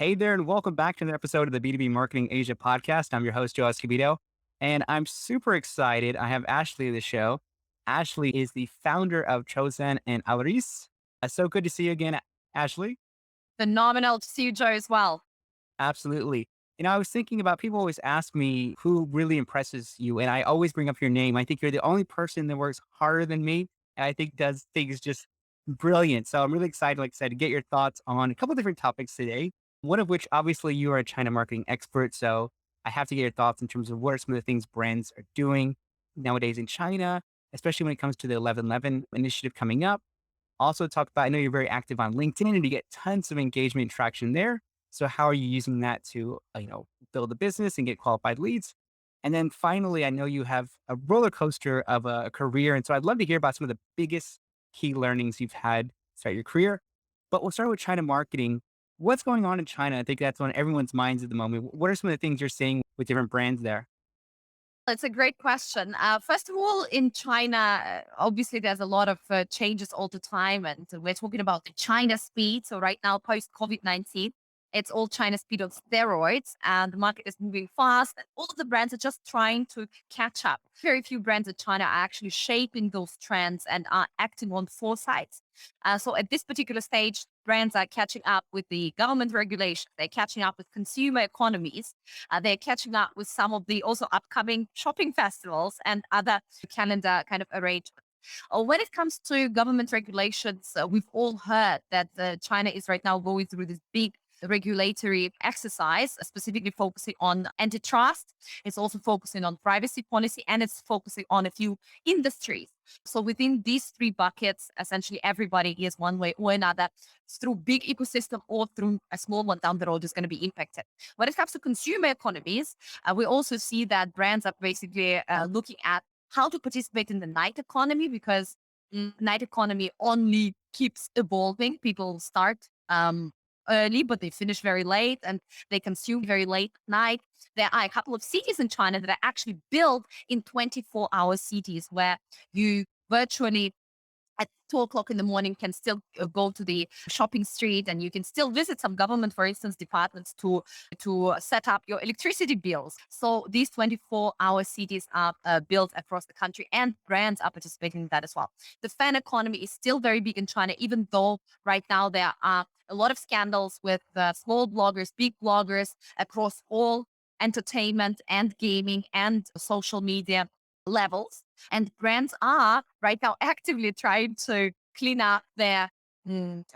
Hey there, and welcome back to another episode of the B2B Marketing Asia podcast. I'm your host, Joe Escobedo, and I'm super excited. I have Ashley on the show. Ashley is the founder of ChoZan and Alarice. So good to see you again, Ashley. Phenomenal to see you, Joe, as well. Absolutely. I was thinking about people always ask me who really impresses you, and I always bring up your name. I think you're the only person that works harder than me, and I think does things just brilliant. So I'm really excited, like I said, to get your thoughts on a couple different topics today. One of which, obviously, you are a China marketing expert. So I have to get your thoughts in terms of what are some of the things brands are doing nowadays in China, especially when it comes to the 1111 initiative coming up. Also talk about, I know you're very active on LinkedIn and you get tons of engagement and traction there. So how are you using that to, build a business and get qualified leads? And then finally, I know you have a roller coaster of a career. And so I'd love to hear about some of the biggest key learnings you've had throughout your career. But we'll start with China marketing. What's going on in China? I think that's on everyone's minds at the moment. What are some of the things you're seeing with different brands there? It's a great question. First of all, in China, obviously there's a lot of changes all the time, and we're talking about the China speed. So right now, post COVID-19, it's all China speed on steroids, and the market is moving fast. And all of the brands are just trying to catch up. Very few brands in China are actually shaping those trends and are acting on foresight. So at this particular stage, brands are catching up with the government regulation. They're catching up with consumer economies. They're catching up with some of the also upcoming shopping festivals and other calendar kind of arrangements. When it comes to government regulations, we've all heard that China is right now going through this big regulatory exercise, specifically focusing on antitrust. It's also focusing on privacy policy, and it's focusing on a few industries. So within these three buckets, essentially everybody is one way or another through big ecosystem or through a small one down the road is going to be impacted. When it comes to consumer economies, we also see that brands are basically looking at how to participate in the night economy because night economy only keeps evolving. People start early, but they finish very late and they consume very late at night. There are a couple of cities in China that are actually built in 24-hour cities where you virtually at 2 o'clock in the morning can still go to the shopping street and you can still visit some government, for instance, departments to set up your electricity bills. So these 24-hour cities are built across the country and brands are participating in that as well. The fan economy is still very big in China, even though right now there are a lot of scandals with small bloggers, big bloggers across all entertainment and gaming and social media levels. And brands are right now actively trying to clean up their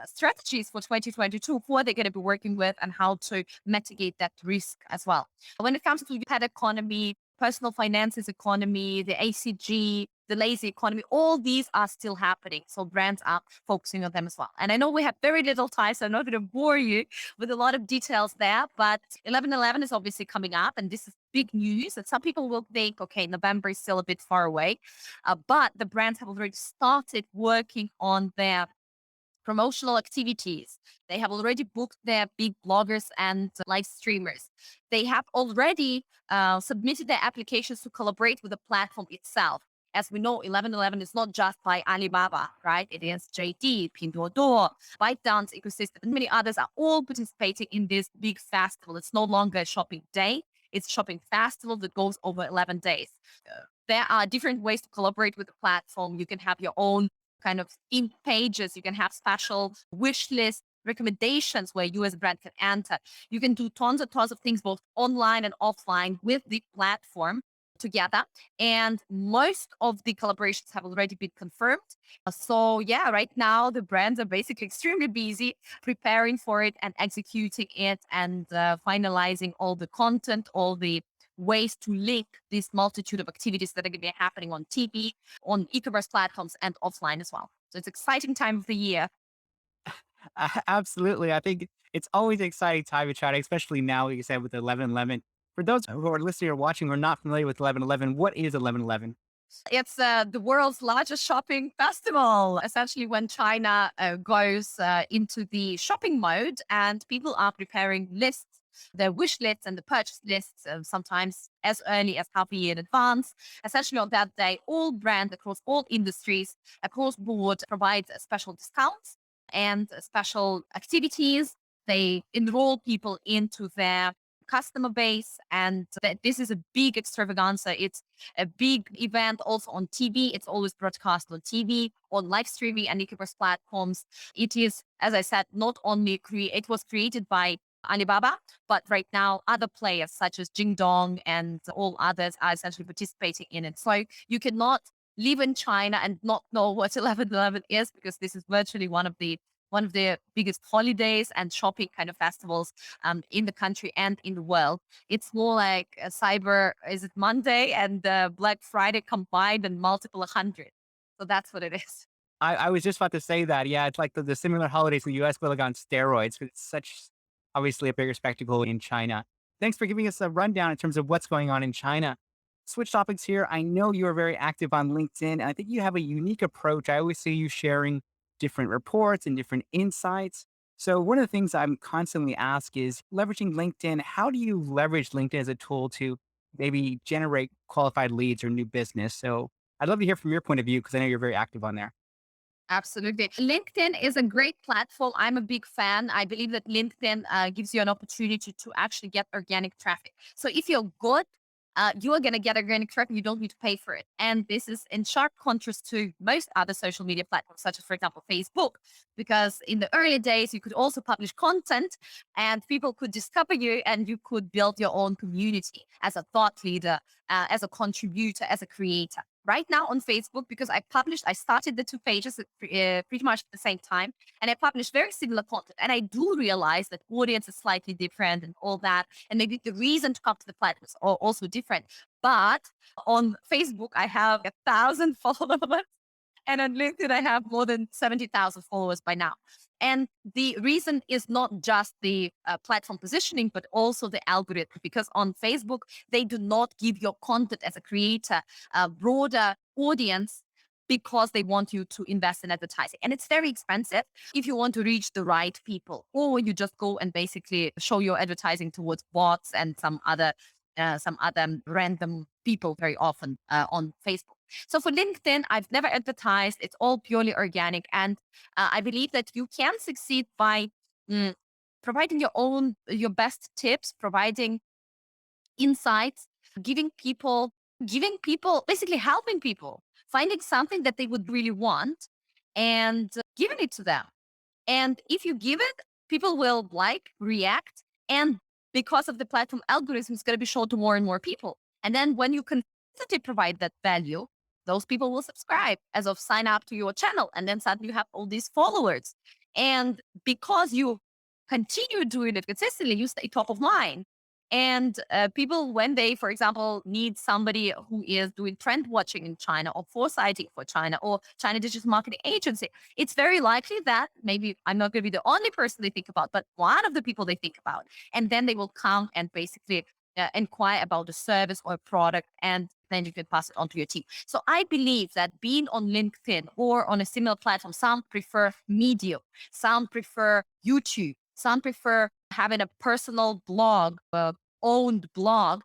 strategies for 2022, who are they going to be working with and how to mitigate that risk as well. When it comes to the pet economy, personal finances economy, the ACG, the lazy economy, all these are still happening. So brands are focusing on them as well. And I know we have very little time, so I'm not going to bore you with a lot of details there, but 11/11 is obviously coming up and this is big news. And some people will think, okay, November is still a bit far away, but the brands have already started working on their promotional activities. They have already booked their big bloggers and live streamers. They have already submitted their applications to collaborate with the platform itself. As we know, 11/11 is not just by Alibaba, right? It is JD, Pinduoduo, ByteDance ecosystem, and many others are all participating in this big festival. It's no longer a shopping day. It's a shopping festival that goes over 11 days. There are different ways to collaborate with the platform. You can have your own kind of in pages. You can have special wish list recommendations where you as a brand can enter. You can do tons of things both online and offline with the platform together. And most of the collaborations have already been confirmed. So yeah, right now the brands are basically extremely busy preparing for it and executing it and finalizing all the content, all the ways to link this multitude of activities that are going to be happening on TV, on e-commerce platforms, and offline as well. So it's exciting time of the year. Absolutely. I think it's always an exciting time to chat, especially now, like you said, with 11/11. For those who are listening or watching who are not familiar with 11/11, what is 11/11? It's the world's largest shopping festival. Essentially, when China goes into the shopping mode and people are preparing lists, their wish lists and the purchase lists, sometimes as early as half a year in advance. Essentially, on that day, all brands across all industries, across board, provide special discounts and special activities They enroll people into their customer base, and that this is a big extravaganza. It's a big event also on TV. It's always broadcast on TV, on live streaming and e-commerce platforms. It is, as I said, not only it was created by Alibaba, but right now other players such as Jingdong and all others are essentially participating in it. So you cannot live in China and not know what 11.11 is, because this is virtually one of the biggest holidays and shopping kind of festivals in the country and in the world. It's more like a cyber, is it Monday and Black Friday combined and multiple hundred. So that's what it is. I was just about to say that. Yeah, it's like the similar holidays in the US, but like on steroids. 'Cause it's such obviously a bigger spectacle in China. Thanks for giving us a rundown in terms of what's going on in China. Switch topics here. I know you are very active on LinkedIn, and I think you have a unique approach. I always see you sharing different reports and different insights. So one of the things I'm constantly asked is leveraging LinkedIn. How do you leverage LinkedIn as a tool to maybe generate qualified leads or new business? So I'd love to hear from your point of view because I know you're very active on there. Absolutely. LinkedIn is a great platform. I'm a big fan. I believe that LinkedIn gives you an opportunity to actually get organic traffic. So if you're good, you are going to get organic traffic. You don't need to pay for it. And this is in sharp contrast to most other social media platforms, such as, for example, Facebook, because in the early days, you could also publish content and people could discover you and you could build your own community as a thought leader, as a contributor, as a creator. Right now on Facebook, because I started the two pages at pretty much at the same time, and I publish very similar content. And I do realize that audience is slightly different and all that. And maybe the reason to come to the platforms are also different. But on Facebook, I have 1,000 followers. And on LinkedIn, I have more than 70,000 followers by now. And the reason is not just the platform positioning, but also the algorithm. Because on Facebook, they do not give your content as a creator a broader audience because they want you to invest in advertising. And it's very expensive if you want to reach the right people, or you just go and basically show your advertising towards bots and some other random people very often on Facebook. So for LinkedIn, I've never advertised. It's all purely organic. And I believe that you can succeed by mm, providing your best tips, providing insights, giving people, basically helping people, finding something that they would really want and giving it to them. And if you give it, people will like, react, and because of the platform algorithm, it's going to be shown to more and more people. And then when you consistently provide that value, those people will subscribe as of sign up to your channel. And then suddenly you have all these followers. And because you continue doing it consistently, you stay top of mind. And people, when they, for example, need somebody who is doing trend watching in China or foresighting for China or China digital marketing agency, it's very likely that maybe I'm not going to be the only person they think about, but one of the people they think about. And then they will come and basically inquire about the service or product, and then you can pass it on to your team. So I believe that being on LinkedIn or on a similar platform, some prefer Medium, some prefer YouTube, some prefer having a personal blog, owned blog,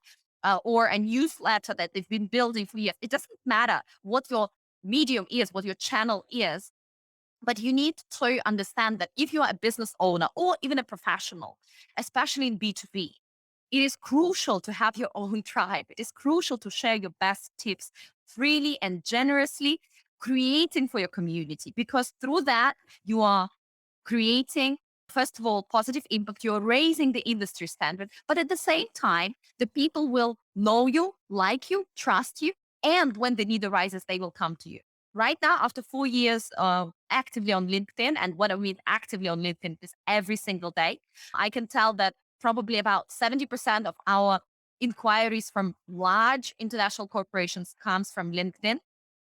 or a newsletter that they've been building for years. It doesn't matter what your medium is, what your channel is, but you need to understand that if you are a business owner or even a professional, especially in B2B, it is crucial to have your own tribe. It is crucial to share your best tips freely and generously, creating for your community, because through that, you are creating, first of all, positive impact. You're raising the industry standard, but at the same time, the people will know you, like you, trust you, and when the need arises, they will come to you. Right now, after 4 years actively on LinkedIn, and what I mean actively on LinkedIn is every single day, I can tell that probably about 70% of our inquiries from large international corporations comes from LinkedIn.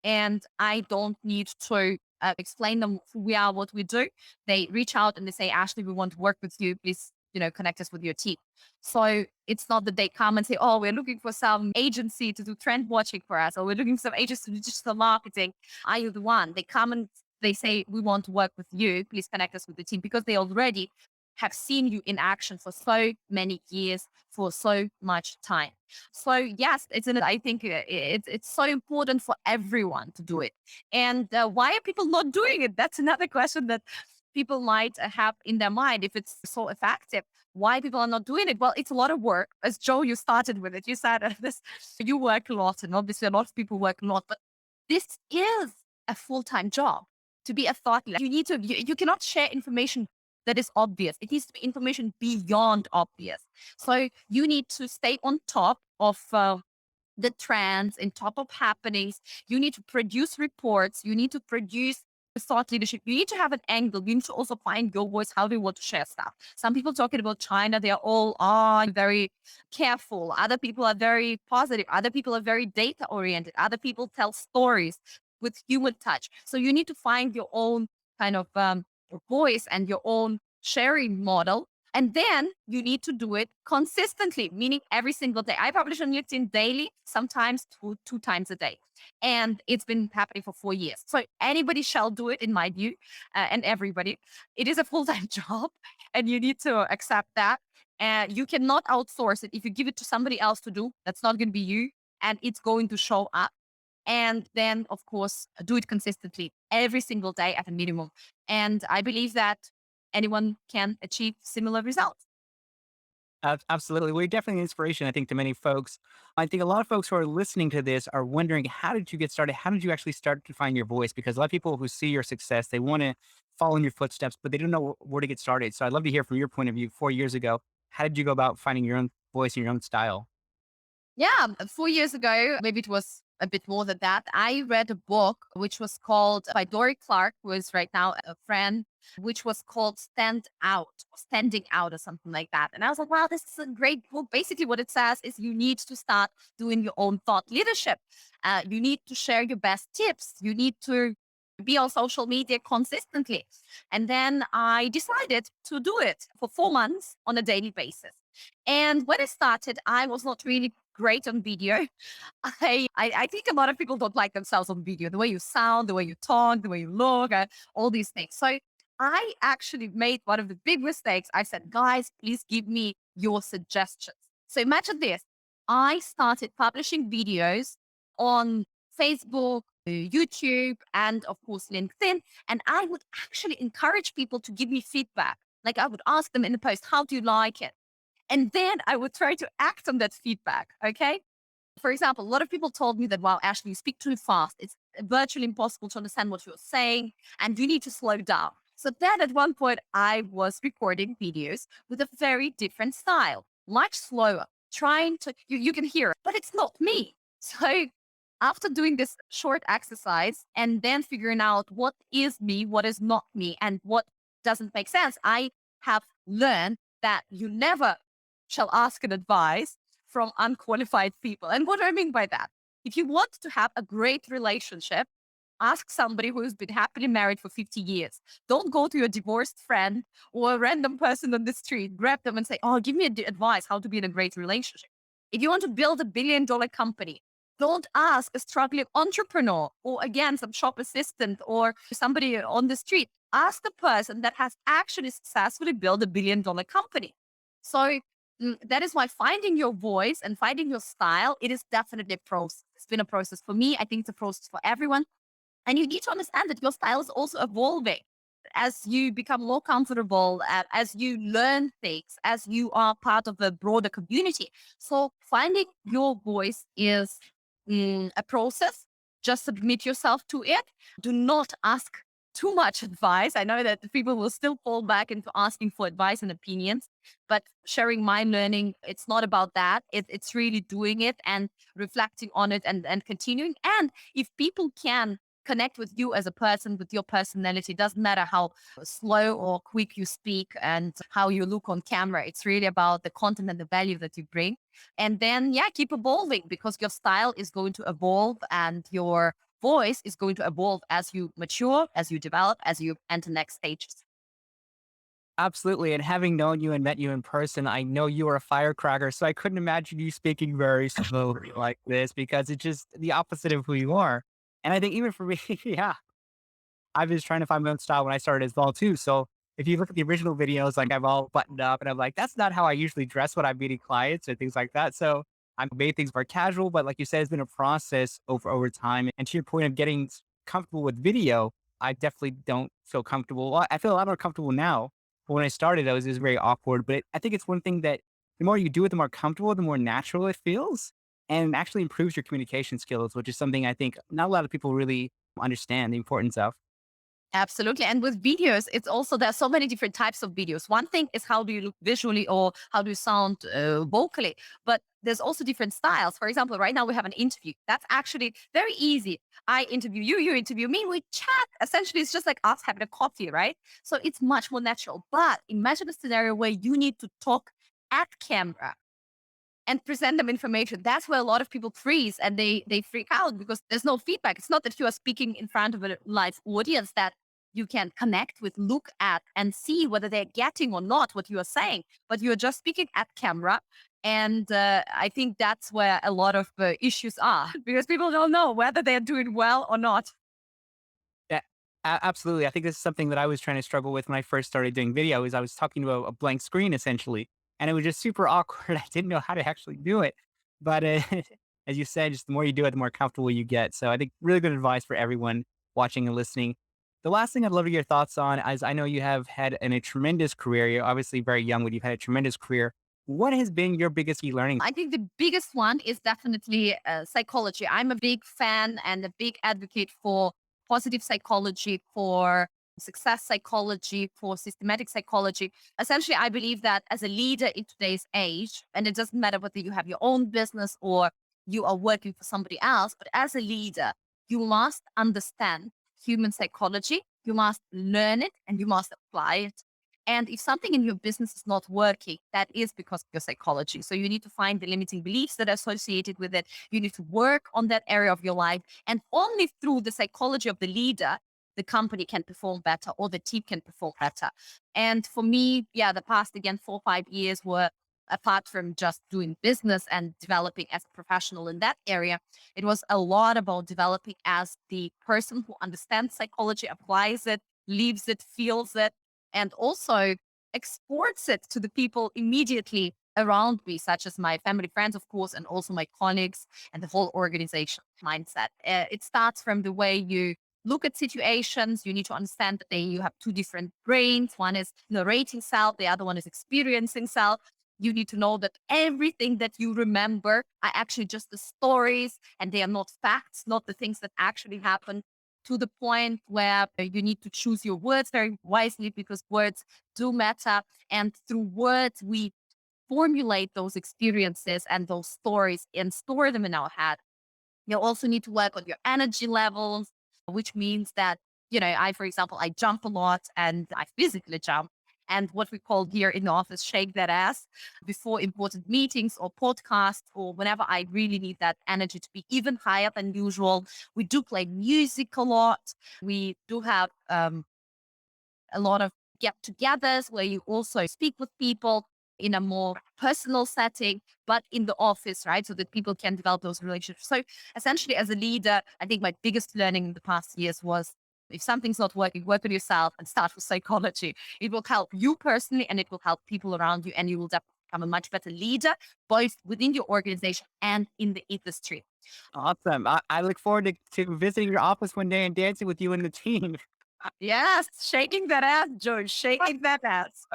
And I don't need to explain them who we are, what we do. They reach out and they say, Ashley, we want to work with you. Please, connect us with your team. So it's not that they come and say, oh, we're looking for some agency to do trend watching for us, or we're looking for some agency to do digital marketing. Are you the one? They come and they say, we want to work with you. Please connect us with the team, because they already have seen you in action for so many years, for so much time. So yes, I think it's so important for everyone to do it. And why are people not doing it? That's another question that people might have in their mind if it's so effective. Why people are not doing it? Well, it's a lot of work. As Joe, you started with it. You said this, you work a lot, and obviously a lot of people work a lot, but this is a full-time job to be a thought leader. You cannot share information that is obvious. It needs to be information beyond obvious. So you need to stay on top of the trends and top of happenings. You need to produce reports. You need to produce thought leadership. You need to have an angle. You need to also find your voice, how they want to share stuff. Some people talking about China, they are all very careful. Other people are very positive. Other people are very data oriented. Other people tell stories with human touch. So you need to find your own kind of voice and your own sharing model. And then you need to do it consistently, meaning every single day. I publish on LinkedIn daily, sometimes two times a day. And it's been happening for 4 years. So anybody shall do it, in my view, and everybody. It is a full time job, and you need to accept that. And you cannot outsource it. If you give it to somebody else to do, that's not going to be you, and it's going to show up. And then, of course, do it consistently every single day at a minimum. And I believe that anyone can achieve similar results. Absolutely. We're definitely an inspiration, I think, to many folks. I think a lot of folks who are listening to this are wondering, how did you get started? How did you actually start to find your voice? Because a lot of people who see your success, they want to follow in your footsteps, but they don't know where to get started. So I'd love to hear from your point of view 4 years ago. How did you go about finding your own voice and your own style? Yeah, 4 years ago, maybe it was a bit more than that. I read a book which was called by Dory Clark, who is right now a friend, which was called Stand Out, or Standing Out, or something like that. And I was like, wow, this is a great book. Basically, what it says is you need to start doing your own thought leadership. You need to share your best tips. You need to be on social media consistently. And then I decided to do it for 4 months on a daily basis. And when I started, I was not really great on video. I think a lot of people don't like themselves on video, the way you sound, the way you talk, the way you look, all these things. So I actually made one of the big mistakes. I said, guys, please give me your suggestions. So imagine this. I started publishing videos on Facebook, YouTube, and of course, LinkedIn. And I would actually encourage people to give me feedback. Like I would ask them in the post, how do you like it? And then I would try to act on that feedback. Okay. For example, a lot of people told me that, wow, Ashley, you speak too fast. It's virtually impossible to understand what you're saying, and you need to slow down. So then at one point, I was recording videos with a very different style, much slower, trying to, you can hear it, but it's not me. So after doing this short exercise and then figuring out what is me, what is not me, and what doesn't make sense, I have learned that you never shall ask an advice from unqualified people. And what do I mean by that? If you want to have a great relationship, ask somebody who's been happily married for 50 years. Don't go to your divorced friend or a random person on the street, grab them and say, oh, give me advice how to be in a great relationship. If you want to build a $1 billion company, don't ask a struggling entrepreneur or again, some shop assistant or somebody on the street. Ask the person that has actually successfully built $1 billion company. So that is why finding your voice and finding your style, it is definitely a process. It's been a process for me. I think it's a process for everyone. And you need to understand that your style is also evolving as you become more comfortable, as you learn things, as you are part of a broader community. So finding your voice is a process. Just submit yourself to it. Do not ask too much advice. I know that the people will still fall back into asking for advice and opinions, but sharing my learning, it's not about that. It's really doing it and reflecting on it and continuing. And if people can connect with you as a person, with your personality, doesn't matter how slow or quick you speak and how you look on camera. It's really about the content and the value that you bring. And then, yeah, keep evolving because your style is going to evolve and your voice is going to evolve as you mature, as you develop, as you enter next stages. Absolutely. And having known you and met you in person, I know you are a firecracker. So I couldn't imagine you speaking very slowly like this because it's just the opposite of who you are. And I think even for me, yeah, I was trying to find my own style when I started as well too. So if you look at the original videos, like I'm all buttoned up and I'm like, that's not how I usually dress when I'm meeting clients or things like that. So I made things more casual, but like you said, it's been a process over time. And to your point of getting comfortable with video, I definitely don't feel comfortable. Well, I feel a lot more comfortable now. But when I started, it was very awkward. But I think it's one thing that the more you do it, the more comfortable, the more natural it feels, and actually improves your communication skills, which is something I think not a lot of people really understand the importance of. Absolutely. And with videos, it's also there's so many different types of videos. One thing is how do you look visually or how do you sound vocally, but there's also different styles. For example, right now we have an interview. That's actually very easy. I interview you, you interview me, we chat. Essentially, it's just like us having a coffee, right? So it's much more natural. But imagine a scenario where you need to talk at camera and present them information. That's where a lot of people freeze and they freak out because there's no feedback. It's not that you are speaking in front of a live audience that you can connect with, look at, and see whether they're getting or not what you are saying, but you're just speaking at camera. And I think that's where a lot of issues are because people don't know whether they're doing well or not. Yeah, absolutely. I think this is something that I was trying to struggle with when I first started doing video. Is I was talking to a blank screen essentially, and it was just super awkward. I didn't know how to actually do it, but as you said, just the more you do it, the more comfortable you get. So I think really good advice for everyone watching and listening. The last thing I'd love to get your thoughts on, as I know you have had a tremendous career. You're obviously very young, but you've had a tremendous career. What has been your biggest key learning? I think the biggest one is definitely psychology. I'm a big fan and a big advocate for positive psychology, for success psychology, for systematic psychology. Essentially, I believe that as a leader in today's age, and it doesn't matter whether you have your own business or you are working for somebody else, but as a leader, you must understand human psychology, you must learn it, and you must apply it. And if something in your business is not working, that is because of your psychology. So you need to find the limiting beliefs that are associated with it. You need to work on that area of your life. And only through the psychology of the leader, the company can perform better or the team can perform better. And for me, yeah, the past, again, 4 or 5 years were apart from just doing business and developing as a professional in that area, it was a lot about developing as the person who understands psychology, applies it, lives it, feels it, and also exports it to the people immediately around me, such as my family, friends, of course, and also my colleagues and the whole organization mindset. It starts from the way you look at situations. You need to understand that you have two different brains. One is narrating self, the other one is experiencing self. You need to know that everything that you remember are actually just the stories and they are not facts, not the things that actually happen, to the point where you need to choose your words very wisely because words do matter. And through words, we formulate those experiences and those stories and store them in our head. You also need to work on your energy levels, which means that, for example, I jump a lot and I physically jump. And what we call here in the office, shake that ass before important meetings or podcasts, or whenever I really need that energy to be even higher than usual. We do play music a lot. We do have a lot of get togethers where you also speak with people in a more personal setting, but in the office, right? So that people can develop those relationships. So essentially, as a leader, I think my biggest learning in the past years was if something's not working, work on yourself and start with psychology. It will help you personally and it will help people around you, and you will definitely become a much better leader, both within your organization and in the industry. Awesome. I look forward to visiting your office one day and dancing with you and the team. Yes, shaking that ass, George, shaking that ass.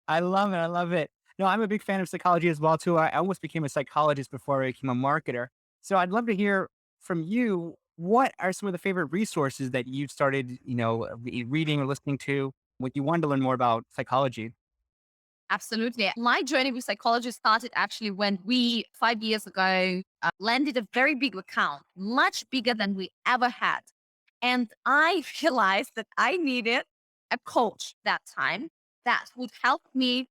I love it. I love it. No, I'm a big fan of psychology as well too. I almost became a psychologist before I became a marketer. So I'd love to hear from you. What are some of the favorite resources that you've started, reading or listening to when you wanted to learn more about psychology? Absolutely. My journey with psychology started actually when we, 5 years ago, landed a very big account, much bigger than we ever had. And I realized that I needed a coach that time that would help me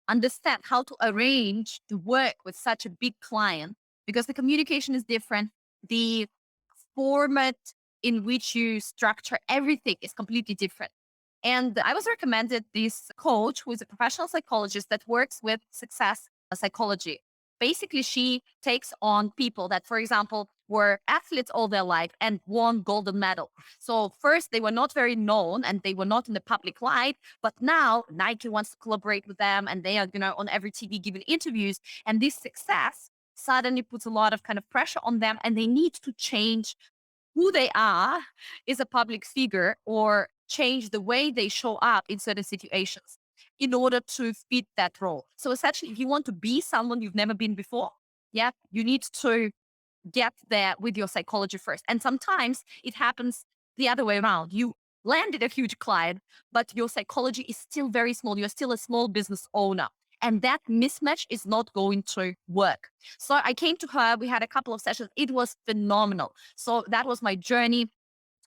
understand how to arrange the work with such a big client because the communication is different. The format in which you structure everything is completely different. And I was recommended this coach who is a professional psychologist that works with success psychology. Basically, she takes on people that, for example, were athletes all their life and won golden medal. So first they were not very known and they were not in the public light, but now Nike wants to collaborate with them and they are, on every TV giving interviews. And this success suddenly puts a lot of kind of pressure on them and they need to change who they are is a public figure or change the way they show up in certain situations in order to fit that role. So essentially, if you want to be someone you've never been before, yeah, you need to get there with your psychology first. And sometimes it happens the other way around. You landed a huge client, but your psychology is still very small. You're still a small business owner. And that mismatch is not going to work. So I came to her. We had a couple of sessions. It was phenomenal. So that was my journey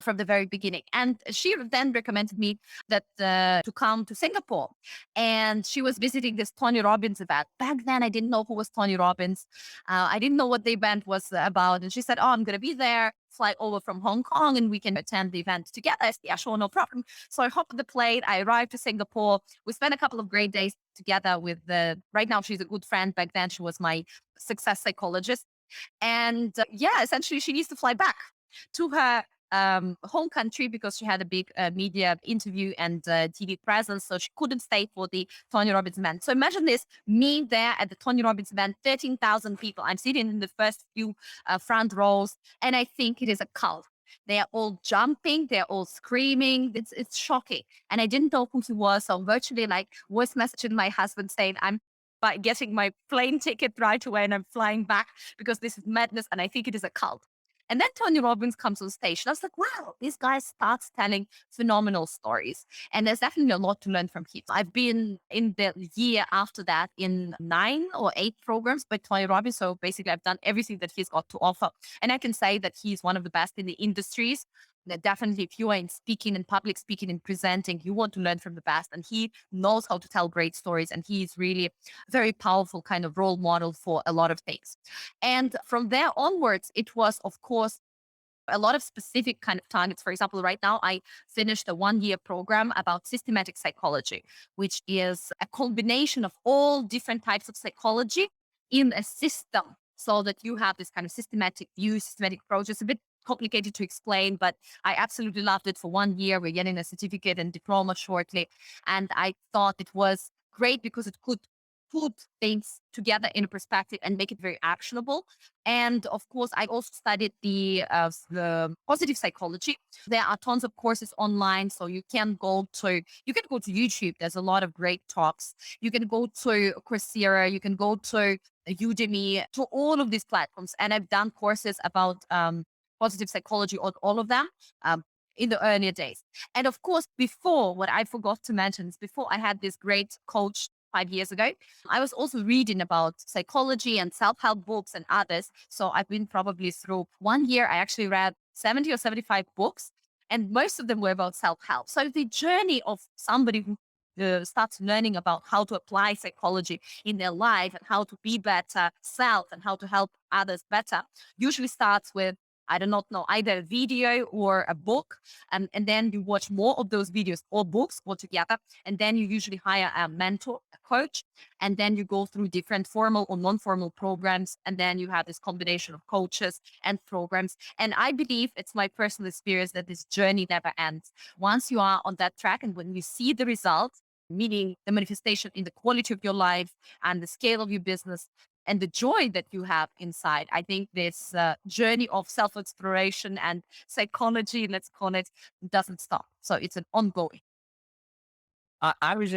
from the very beginning. And she then recommended me that to come to Singapore. And she was visiting this Tony Robbins event. Back then, I didn't know who was Tony Robbins. I didn't know what the event was about. And she said, "Oh, I'm going to be there. Fly over from Hong Kong and we can attend the event together." I said, "Yeah, sure, no problem." So I hopped on the plane. I arrived to Singapore. We spent a couple of great days together with the, right now, she's a good friend. Back then, she was my success psychologist. And yeah, essentially, she needs to fly back to her home country because she had a big media interview and TV presence. So she couldn't stay for the Tony Robbins event. So imagine this, me there at the Tony Robbins event, 13,000 people. I'm sitting in the first few front rows, and I think it is a cult. They are all jumping, they're all screaming. It's shocking. And I didn't know who he was. So I'm virtually like voice messaging my husband saying, I'm by getting my plane ticket right away and I'm flying back because this is madness and I think it is a cult. And then Tony Robbins comes on stage. And I was like, wow, this guy starts telling phenomenal stories. And there's definitely a lot to learn from him. I've been in the year after that in 9 or 8 programs by Tony Robbins. So basically, I've done everything that he's got to offer. And I can say that he's one of the best in the industries. That definitely, if you are in speaking and public speaking and presenting, you want to learn from the best. And he knows how to tell great stories. And he's really a very powerful kind of role model for a lot of things. And from there onwards, it was, of course, a lot of specific kind of targets. For example, right now, I finished a 1 year program about systematic psychology, which is a combination of all different types of psychology in a system so that you have this kind of systematic view, systematic approach. It's a bit complicated to explain, but I absolutely loved it for 1 year. We're getting a certificate and diploma shortly. And I thought it was great because it could put things together in a perspective and make it very actionable. And of course, I also studied the positive psychology. There are tons of courses online, so you can go to YouTube. There's a lot of great talks. You can go to Coursera. You can go to Udemy, to all of these platforms. And I've done courses about positive psychology on all of them. In the earlier days. And of course, before, what I forgot to mention is before I had this great coach 5 years ago, I was also reading about psychology and self help books and others. So I've been probably through 1 year, I actually read 70 or 75 books, and most of them were about self help. So the journey of somebody who starts learning about how to apply psychology in their life and how to be better self and how to help others better usually starts with, I do not know, either a video or a book. And then you watch more of those videos or books altogether. And then you usually hire a mentor, a coach. And then you go through different formal or non formal programs. And then you have this combination of coaches and programs. And I believe, it's my personal experience, that this journey never ends. Once you are on that track and when you see the results, meaning the manifestation in the quality of your life and the scale of your business, and the joy that you have inside. I think this journey of self exploration and psychology, let's call it, doesn't stop. So it's an ongoing. I was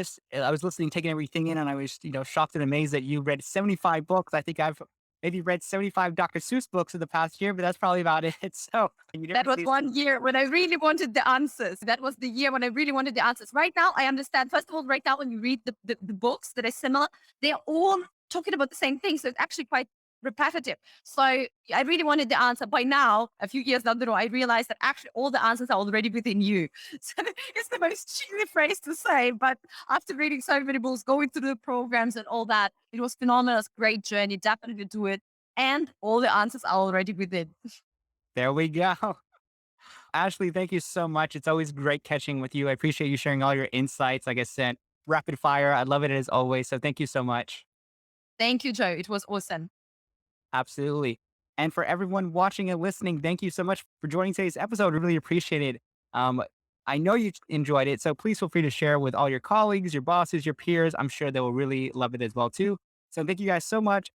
listening, taking everything in, and I was, shocked and amazed that you read 75 books. I think I've maybe read 75 Dr. Seuss books in the past year, but that's probably about it. So you That was definitely, 1 year when I really wanted the answers. That was the year when I really wanted the answers. Right now, I understand. First of all, right now, when you read the books that are similar, they're all talking about the same thing. So it's actually quite repetitive. So I really wanted the answer. By now, a few years down the road, I realized that actually all the answers are already within you. So it's the most cheesy phrase to say. But after reading so many books, going through the programs and all that, it was phenomenal. It's a great journey. Definitely do it. And all the answers are already within. there we go. Ashley, thank you so much. It's always great catching with you. I appreciate you sharing all your insights. Like I said, rapid fire. I love it as always. So thank you so much. Thank you, Joe. It was awesome. Absolutely. And for everyone watching and listening, thank you so much for joining today's episode. Really appreciate it. Um, I know you enjoyed it, so please feel free to share with all your colleagues, your bosses, your peers. I'm sure they will really love it as well too. So thank you guys so much.